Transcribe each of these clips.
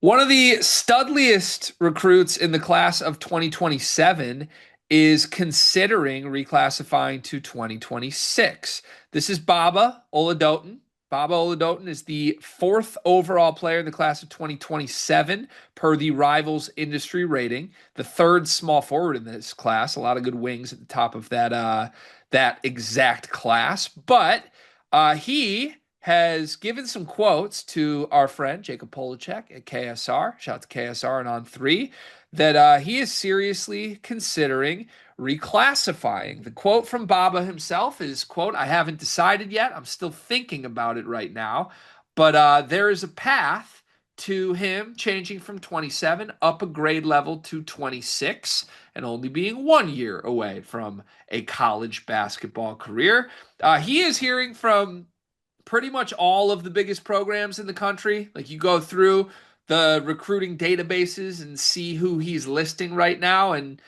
One of the studliest recruits in the class of 2027 is considering reclassifying to 2026. This is Baba Oladotun. Baba Oladotun is the fourth overall player in the class of 2027 per the Rivals industry rating. The third small forward in this class. A lot of good wings at the top of that exact class. But he has given some quotes to our friend Jacob Polacek at KSR. Shout out to KSR and on three that he is seriously considering reclassifying. The quote from Baba himself is, quote, "I haven't decided yet. I'm still thinking about it right now. But there is a path to him changing from 27 up a grade level to 26 and only being 1 year away from a college basketball career." He is hearing from pretty much all of the biggest programs in the country. Like you go through the recruiting databases and see who he's listing right now, and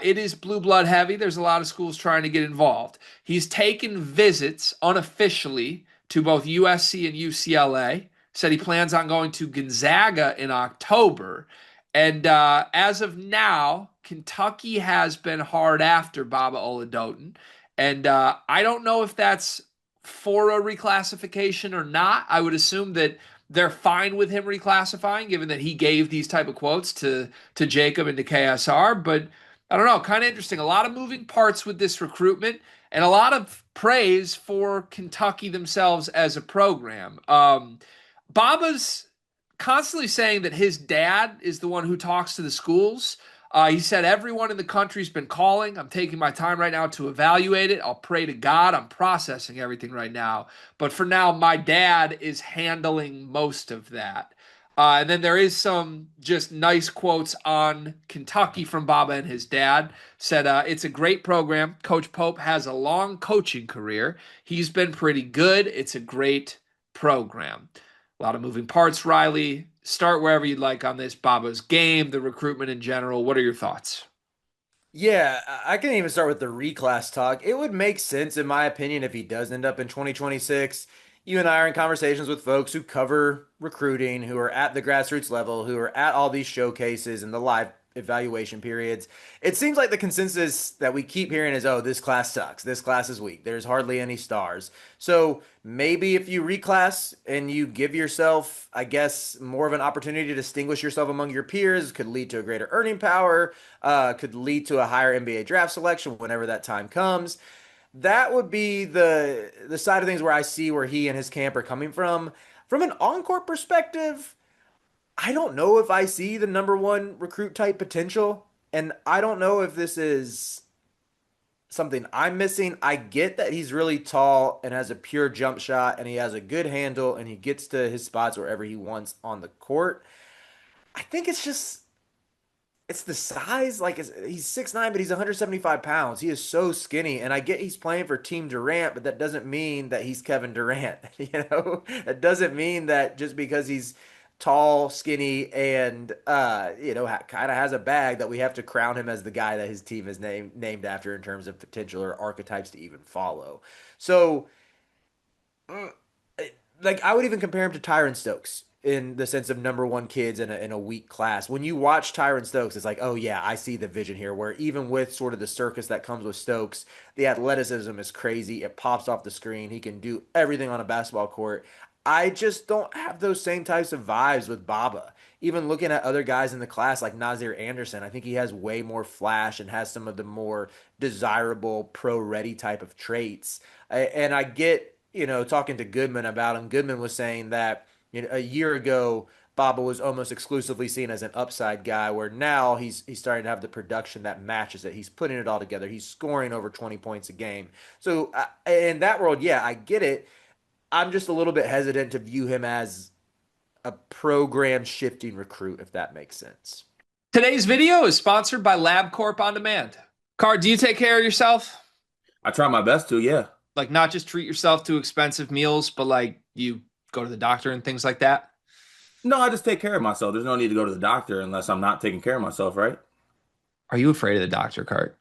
it is blue blood heavy. There's a lot of schools trying to get involved. He's taken visits unofficially to both USC and UCLA. Said he plans on going to Gonzaga in October. And as of now, Kentucky has been hard after Baba Oladotun. And I don't know if that's for a reclassification or not. I would assume that they're fine with him reclassifying, given that he gave these type of quotes to Jacob and to KSR. But I don't know, kind of interesting. A lot of moving parts with this recruitment, and a lot of praise for Kentucky themselves as a program. Baba's constantly saying that his dad is the one who talks to the schools. He said, "Everyone in the country's been calling. I'm taking my time right now to evaluate it. I'll pray to God. I'm processing everything right now. But for now, my dad is handling most of that." And then there is some just nice quotes on Kentucky from Baba and his dad. Said, "It's a great program. Coach Pope has a long coaching career. He's been pretty good. It's a great program." A lot of moving parts, Riley. Start wherever you'd like on this. Baba's game, the recruitment in general. What are your thoughts? Yeah, I can even start with the reclass talk. It would make sense, in my opinion, if he does end up in 2026. You and I are in conversations with folks who cover recruiting, who are at the grassroots level, who are at all these showcases and the live evaluation periods. It seems like the consensus that we keep hearing is, oh, this class sucks. This class is weak. There's hardly any stars. So maybe if you reclass and you give yourself, I guess, more of an opportunity to distinguish yourself among your peers, could lead to a greater earning power, could lead to a higher NBA draft selection whenever that time comes. That would be the side of things where I see where he and his camp are coming from. From an on-court perspective, I don't know if I see the number one recruit type potential. And I don't know if this is something I'm missing. I get that he's really tall and has a pure jump shot and he has a good handle and he gets to his spots wherever he wants on the court. I think it's the size. Like he's 6'9", but he's 175 pounds. He is so skinny. And I get he's playing for Team Durant, but that doesn't mean that he's Kevin Durant. That doesn't mean that just because he's tall, skinny, and kind of has a bag that we have to crown him as the guy that his team is named after in terms of potential or archetypes to even follow. So, uh, like I would even compare him to Tyron Stokes in the sense of number one kids in a weak class. When you watch Tyron Stokes, it's like, oh yeah, I see the vision here. Where even with sort of the circus that comes with Stokes, the athleticism is crazy. It pops off the screen. He can do everything on a basketball court. I just don't have those same types of vibes with Baba. Even looking at other guys in the class like Nazir Anderson, I think he has way more flash and has some of the more desirable pro ready type of traits. And I get, talking to Goodman about him. Goodman was saying that a year ago, Baba was almost exclusively seen as an upside guy, where now he's starting to have the production that matches it. He's putting it all together. He's scoring over 20 points a game. So in that world, yeah, I get it. I'm just a little bit hesitant to view him as a program shifting recruit, if that makes sense. Today's video is sponsored by LabCorp On Demand. Card, do you take care of yourself? I try my best to, yeah. Like not just treat yourself to expensive meals, but like you go to the doctor and things like that? No, I just take care of myself. There's no need to go to the doctor unless I'm not taking care of myself, right? Are you afraid of the doctor, Cart?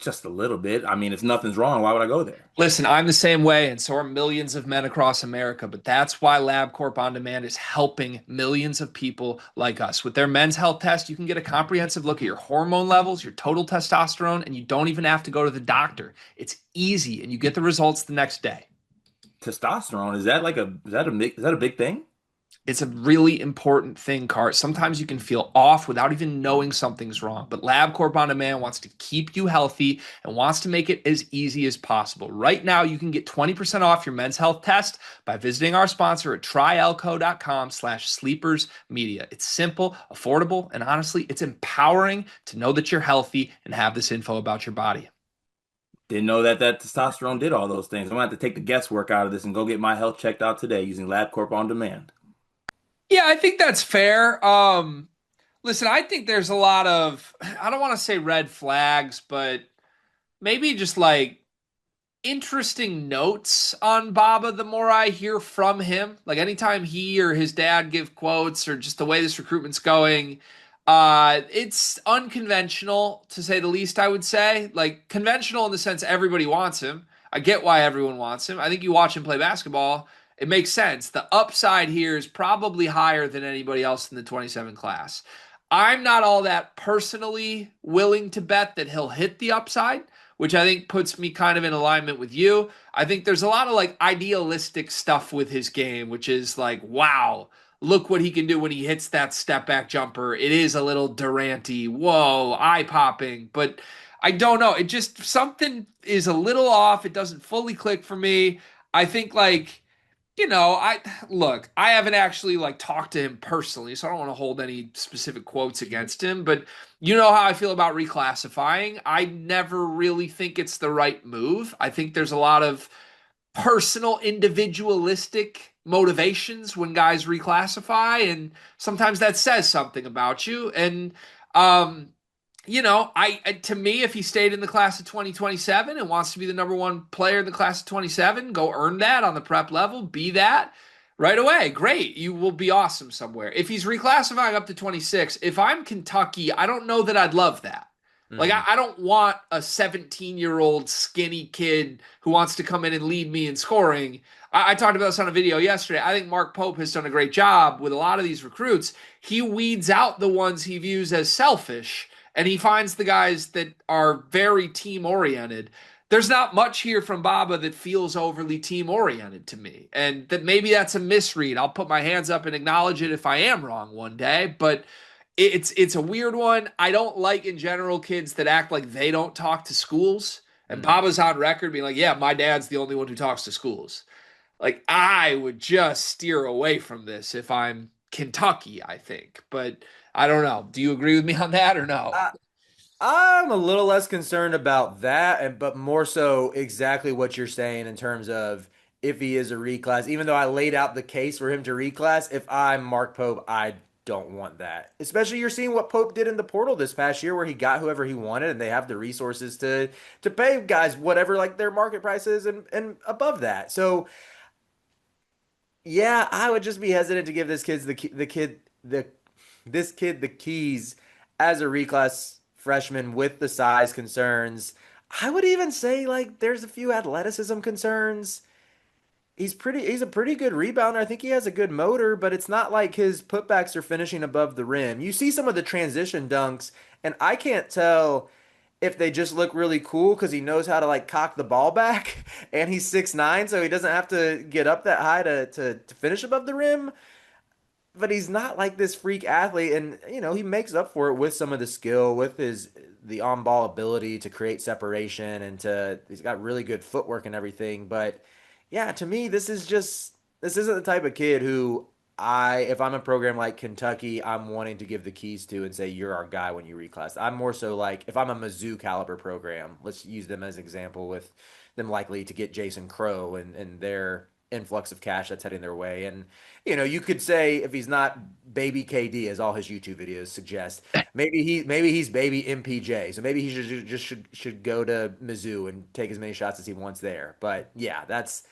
Just a little bit. I mean, if nothing's wrong, why would I go there? Listen, I'm the same way, and so are millions of men across America. But that's why LabCorp On Demand is helping millions of people like us. With their men's health test, you can get a comprehensive look at your hormone levels, your total testosterone, and you don't even have to go to the doctor. It's easy, and you get the results the next day. Testosterone, is that a big thing? It's a really important thing, Cart. Sometimes you can feel off without even knowing something's wrong. But LabCorp On Demand wants to keep you healthy and wants to make it as easy as possible. Right now, you can get 20% off your men's health test by visiting our sponsor at tryelco.com/sleepersmedia. It's simple, affordable, and honestly, it's empowering to know that you're healthy and have this info about your body. Didn't know that testosterone did all those things. I'm gonna have to take the guesswork out of this and go get my health checked out today using LabCorp On Demand. Yeah, I think that's fair. Listen, I think there's a lot of, I don't want to say red flags, but maybe just like interesting notes on Baba the more I hear from him. Like anytime he or his dad give quotes or just the way this recruitment's going, it's unconventional to say the least, I would say. Like conventional in the sense everybody wants him. I get why everyone wants him. I think you watch him play basketball, it makes sense. The upside here is probably higher than anybody else in the 27 class. I'm not all that personally willing to bet that he'll hit the upside, which I think puts me kind of in alignment with you. I think there's a lot of like idealistic stuff with his game, which is like, wow, look what he can do when he hits that step back jumper. It is a little Durant-y, whoa, eye popping, but I don't know. It just something is a little off. It doesn't fully click for me. I think like I look, I haven't actually like talked to him personally, so I don't want to hold any specific quotes against him, but you know how I feel about reclassifying. I never really think it's the right move. I think there's a lot of personal, individualistic motivations when guys reclassify, and sometimes that says something about you. And um, to me, if he stayed in the class of 2027 and wants to be the number one player in the class of 27, go earn that on the prep level, be that right away. Great. You will be awesome somewhere. If he's reclassifying up to 26, if I'm Kentucky, I don't know that I'd love that. Like, I, Mhm. I don't want a 17-year-old skinny kid who wants to come in and lead me in scoring. I talked about this on a video yesterday. I think Mark Pope has done a great job with a lot of these recruits. He weeds out the ones he views as selfish and he finds the guys that are very team oriented. There's not much here from Baba that feels overly team oriented to me. And that maybe that's a misread. I'll put my hands up and acknowledge it if I am wrong one day, but it's a weird one. I don't like in general kids that act like they don't talk to schools. And Mhm. Baba's on record being like, "Yeah, my dad's the only one who talks to schools." Like I would just steer away from this if I'm Kentucky, I think. But I don't know. Do you agree with me on that or no? I, I'm a little less concerned about that, and but more so exactly what you're saying in terms of if he is a reclass. Even though I laid out the case for him to reclass, if I'm Mark Pope, I don't want that. Especially you're seeing what Pope did in the portal this past year, where he got whoever he wanted, and they have the resources to pay guys whatever like their market price is and above that. So yeah, I would just be hesitant to give this kid the keys as a reclass freshman with the size concerns. I would even say like there's a few athleticism concerns. He's a pretty good rebounder. I think he has a good motor, but it's not like his putbacks are finishing above the rim. You see some of the transition dunks, and I can't tell if they just look really cool because he knows how to like cock the ball back and he's 6'9", so he doesn't have to get up that high to finish above the rim, but he's not like this freak athlete, and he makes up for it with some of the skill, with his the on-ball ability to create separation, and he's got really good footwork and everything. But yeah, to me, this isn't the type of kid who if I'm a program like Kentucky, I'm wanting to give the keys to and say you're our guy when you reclass. I'm more so like if I'm a Mizzou caliber program, let's use them as an example, with them likely to get Jason Crow and their influx of cash that's heading their way. And you could say if he's not baby KD, as all his YouTube videos suggest, maybe he's baby MPJ. So maybe he should go to Mizzou and take as many shots as he wants there. But yeah, that's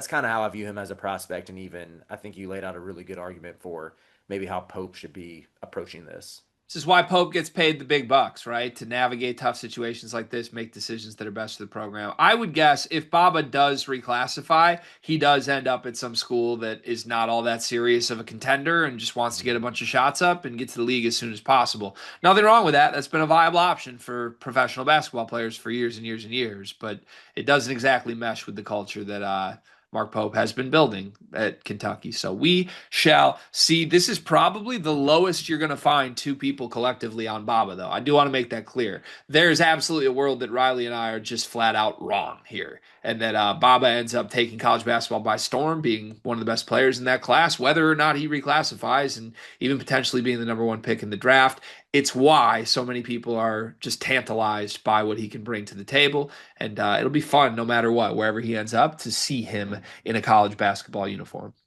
kind of how I view him as a prospect. And even I think you laid out a really good argument for maybe how Pope should be approaching this. This is why Pope gets paid the big bucks, right? To navigate tough situations like this, make decisions that are best for the program. I would guess if Baba does reclassify, he does end up at some school that is not all that serious of a contender and just wants to get a bunch of shots up and get to the league as soon as possible. Nothing wrong with that. That's been a viable option for professional basketball players for years and years and years, but it doesn't exactly mesh with the culture that Mark Pope has been building at Kentucky. So we shall see. This is probably the lowest you're going to find two people collectively on Baba, though. I do want to make that clear. There's absolutely a world that Riley and I are just flat out wrong here, and that Baba ends up taking college basketball by storm, being one of the best players in that class, whether or not he reclassifies, and even potentially being the number one pick in the draft. It's why so many people are just tantalized by what he can bring to the table. And it'll be fun no matter what, wherever he ends up, to see him in a college basketball uniform.